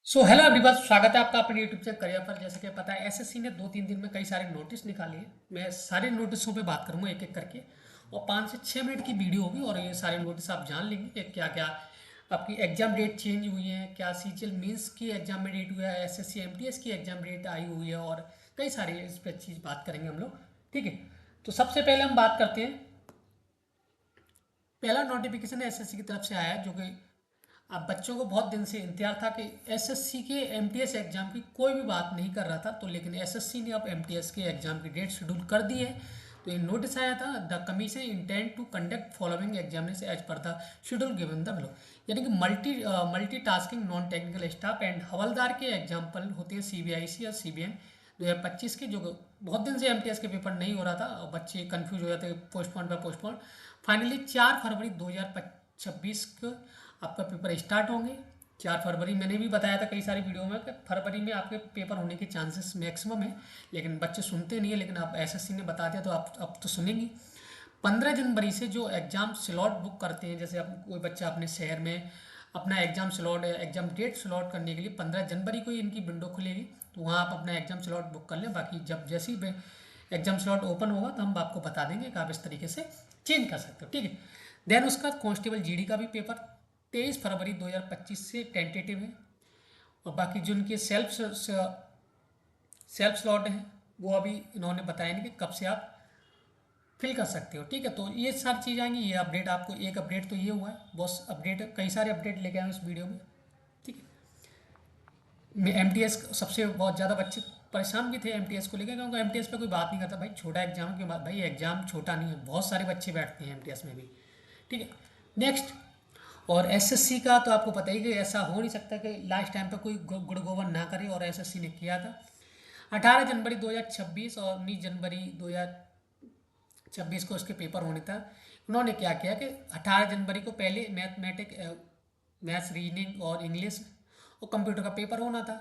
Hello everyone, स्वागत है आपका अपने यूट्यूब चैनल करियर पर। जैसे कि पता है, एसएससी ने 2-3 दिन में कई सारे नोटिस निकाले हैं। मैं सारे नोटिसों पे बात करूंगा एक एक करके, और 5 से 6 मिनट की वीडियो होगी और ये सारे नोटिस आप जान लेंगे कि क्या क्या आपकी एग्जाम डेट चेंज हुई है, क्या सीजीएल मींस की एग्जाम में डेट हुआ है, एसएससी एमटीएस की एग्जाम डेट आई हुई है, और कई सारे इस पर चीज़ बात करेंगे हम लोग। ठीक है, तो सबसे पहले हम बात करते हैं। पहला नोटिफिकेशन एसएससी की तरफ से आया है, जो कि अब बच्चों को बहुत दिन से इंतजार था कि एसएससी के एमटीएस एग्जाम की कोई भी बात नहीं कर रहा था, तो लेकिन एसएससी ने अब एमटीएस के एग्जाम की डेट शेड्यूल कर दी है। तो ये नोटिस आया था, the commission intend to conduct following examination as per the schedule given the below. यानी कि multitasking non technical staff and हवलदार के एग्जाम्पल होते हैं सीबीआईसी और सीबीएन 2025 के, जो बहुत दिन से एमटीएस के पेपर नहीं हो रहा था और बच्चे कंफ्यूज हो जाते, पोस्टपोन पर पोस्टपोन। फाइनली 4 फरवरी 2026 को आपका पेपर स्टार्ट होंगे। 4 फरवरी, मैंने भी बताया था कई सारी वीडियो में कि फरवरी में आपके पेपर होने के चांसेस मैक्सिमम है, लेकिन बच्चे सुनते नहीं है। लेकिन आप एसएससी ने बता दिया तो आप अब तो सुनेंगी। 15 जनवरी से जो एग्ज़ाम स्लॉट बुक करते हैं, जैसे आप कोई बच्चा अपने शहर में अपना exam slot exam date slot करने के लिए 15 जनवरी को ही इनकी विंडो खुलेगी, तो वहाँ आप अपना एग्ज़ाम स्लॉट बुक कर लें। बाकी जब जैसे ही एग्ज़ाम स्लॉट ओपन होगा तो हम आपको बता देंगे कि आप इस तरीके से चेंज कर सकते हो। ठीक है, देन उसका कांस्टेबल जीडी का भी पेपर 23 फरवरी 2025 से टेंटेटिव है, और बाकी जो उनके सेल्फ स्लॉट हैं वो अभी इन्होंने बताया नहीं कि कब से आप फिल कर सकते हो। ठीक है, तो ये सारी चीज़ आएंगी। ये अपडेट आपको, एक अपडेट तो ये हुआ है, बहुत अपडेट, कई सारे अपडेट लेके आए हैं इस वीडियो में। ठीक है, एमटीएस सबसे बहुत ज़्यादा बच्चे परेशान भी थे एमटीएस को लेकर, क्योंकि एमटीएस पे कोई बात नहीं करता। भाई छोटा एग्जाम है, क्यों बात, भाई एग्जाम छोटा नहीं है, बहुत सारे बच्चे बैठते हैं एमटीएस में भी। ठीक है, नेक्स्ट। और एसएससी का तो आपको पता ही कि ऐसा हो नहीं सकता कि लास्ट टाइम पे कोई गुड़ गोबर ना करे, और एसएससी ने किया था। 18 जनवरी 2026 और 19 जनवरी 2026 को उसके पेपर होने था। उन्होंने क्या किया कि 18 जनवरी को पहले मैथ्स, रीजनिंग और इंग्लिश और कंप्यूटर का पेपर होना था,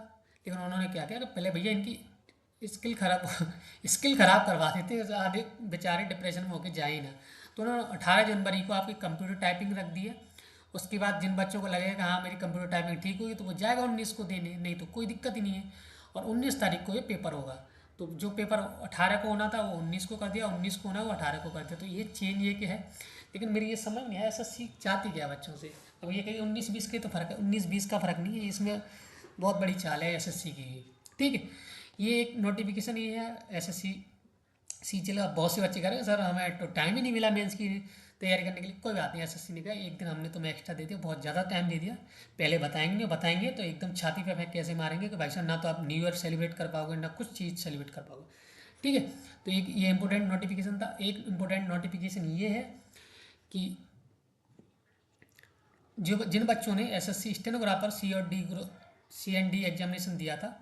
लेकिन उन्होंने क्या किया कि पहले भैया इनकी स्किल खराब स्किल खराब करवा देते, आधे बेचारे डिप्रेशन में होके जाए ही ना। तो उन्होंने 18 जनवरी को आपकी कंप्यूटर टाइपिंग रख दी है। उसके बाद जिन बच्चों को लगेगा कि हाँ मेरी कंप्यूटर टाइपिंग ठीक होगी, तो वो जाएगा 19 को देने, नहीं तो कोई दिक्कत ही नहीं है। और 19 तारीख को ये पेपर होगा। तो जो पेपर 18 को होना था वो 19 को कर दिया, 19 को होना वो 18 को कर दिया। तो ये चेंज ये कि है, लेकिन मेरी ये समझ नहीं आया एसएससी चाहती क्या बच्चों से। अब ये कहीं 19-20 के तो फर्क है, 19-20 का फर्क नहीं है इसमें, बहुत बड़ी चाल है एसएससी की। ठीक है, ये एक नोटिफिकेशन ये है एसएससी सीजीएल का। बहुत से बच्चे कह रहे हैं सर हमें तो टाइम ही नहीं मिला मेंस की तैयारी करने के लिए। कोई बात नहीं, एसएससी ने कहा एक दिन हमने तुम्हें एक्स्ट्रा दे दिया, बहुत ज़्यादा टाइम दे दिया। पहले बताएंगे बताएंगे तो एकदम छाती पे फेंक कैसे मारेंगे कि भाई साहब ना तो आप न्यू ईयर सेलिब्रेट कर पाओगे ना कुछ चीज़ सेलिब्रेट कर पाओगे। ठीक है, तो एक ये इंपॉर्टेंट नोटिफिकेशन था। एक इंपॉर्टेंट नोटिफिकेशन ये है कि जो जिन बच्चों ने SSC stenographer C and D examination दिया था,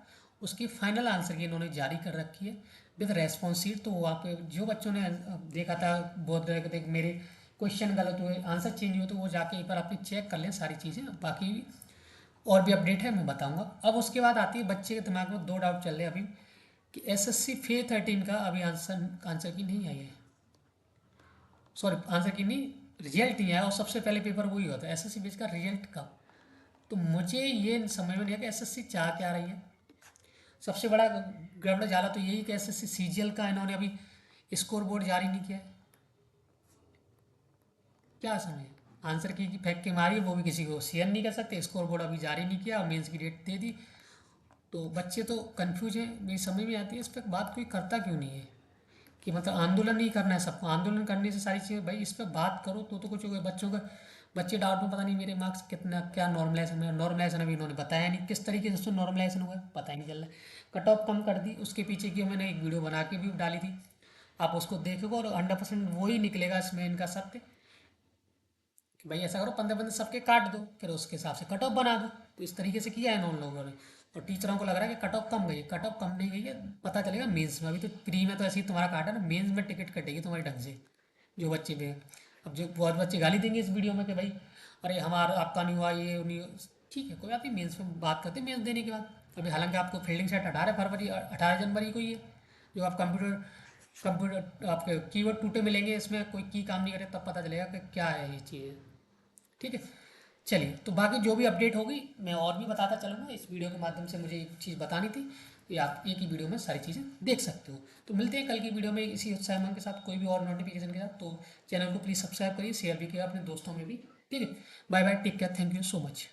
उसकी फाइनल आंसर की इन्होंने जारी कर रखी है विद रेस्पॉन्स शीट। तो वहाँ पे जो बच्चों ने देखा था बहुत देख मेरे क्वेश्चन गलत हुए, आंसर चेंज हुए, तो वो जाके एक बार अपनी चेक कर लें सारी चीज़ें। बाकी और भी अपडेट है मैं बताऊंगा। अब उसके बाद आती है, बच्चे के दिमाग में दो डाउट चल रहे हैं अभी कि एसएससी फे 13 का अभी आंसर आंसर की नहीं आई है, सॉरी आंसर की नहीं, रिजल्ट नहीं आया। और सबसे पहले पेपर वही होता है एसएससी बेस का रिजल्ट का। तो मुझे ये समझ में नहीं आया कि एसएससी चाह क्या रही है। सबसे बड़ा गड़बड़ जाला तो यही कि एसएससी सीजीएल का इन्होंने अभी स्कोर बोर्ड जारी नहीं किया है। क्या समझे, आंसर की फेंक के मारी, वो भी किसी को शेयर नहीं कर सकते, स्कोर बोर्ड अभी जारी नहीं किया और मेंस की डेट दे दी। तो बच्चे तो कंफ्यूज हैं, मेरी समझ में आती है इस पर बात कोई करता क्यों नहीं है। कि मतलब आंदोलन नहीं करना है सबको, आंदोलन करने से सारी चीज़ें, भाई इस पर बात करो तो कुछ होगा। बच्चों का, बच्चे डाउट में पता नहीं मेरे मार्क्स कितना क्या नॉर्मलाइजेशन है, नॉर्मलाइजेशन अभी इन्होंने बताया नहीं किस तरीके से उसको नॉर्मलाइजेशन हुआ है, पता ही नहीं चल रहा है। कट ऑफ कम कर दी, उसके पीछे की मैंने एक वीडियो बना के भी डाली थी, आप उसको देखोगे और 100% वही निकलेगा इसमें इनका सत्य कि भाई ऐसा करो 15-15 सबके काट दो, फिर उसके हिसाब से कट ऑफ बना दो। तो इस तरीके से किया है उन लोगों ने। और टीचरों को लग रहा है कि कट ऑफ कम गई है, कट ऑफ कम नहीं गई है, पता चलेगा मेंस में। अभी तो प्री में तो ऐसे ही तुम्हारा काटा ना, मेंस में टिकट कटेगी तुम्हारे ढंग से जो बच्चे भी हैं। अब जो बहुत बच्चे गाली देंगे इस वीडियो में कि भाई अरे हमारा आपका नहीं हुआ, ये नहीं ठीक है कोई बात नहीं, मेंस में बात करते हैं मेंस देने के बाद। अभी हालांकि आपको फील्डिंग सेट 18 फरवरी 18 जनवरी को ही है। जो आप कंप्यूटर आपके कीवर्ड टूटे मिलेंगे, इसमें कोई की काम नहीं करे, तब पता चलेगा कि क्या है ये चीज़। ठीक है, चलिए, तो बाकी जो भी अपडेट होगी मैं और भी बताता चलूँगा। इस वीडियो के माध्यम से मुझे एक चीज़ बतानी थी, ये आप एक ही वीडियो में सारी चीज़ें देख सकते हो। तो मिलते हैं कल की वीडियो में इसी उत्साह मन के साथ, कोई भी और नोटिफिकेशन के साथ। तो चैनल को प्लीज़ सब्सक्राइब करिए, शेयर भी किया अपने दोस्तों में भी। ठीक है, bye bye, take care, thank you so much.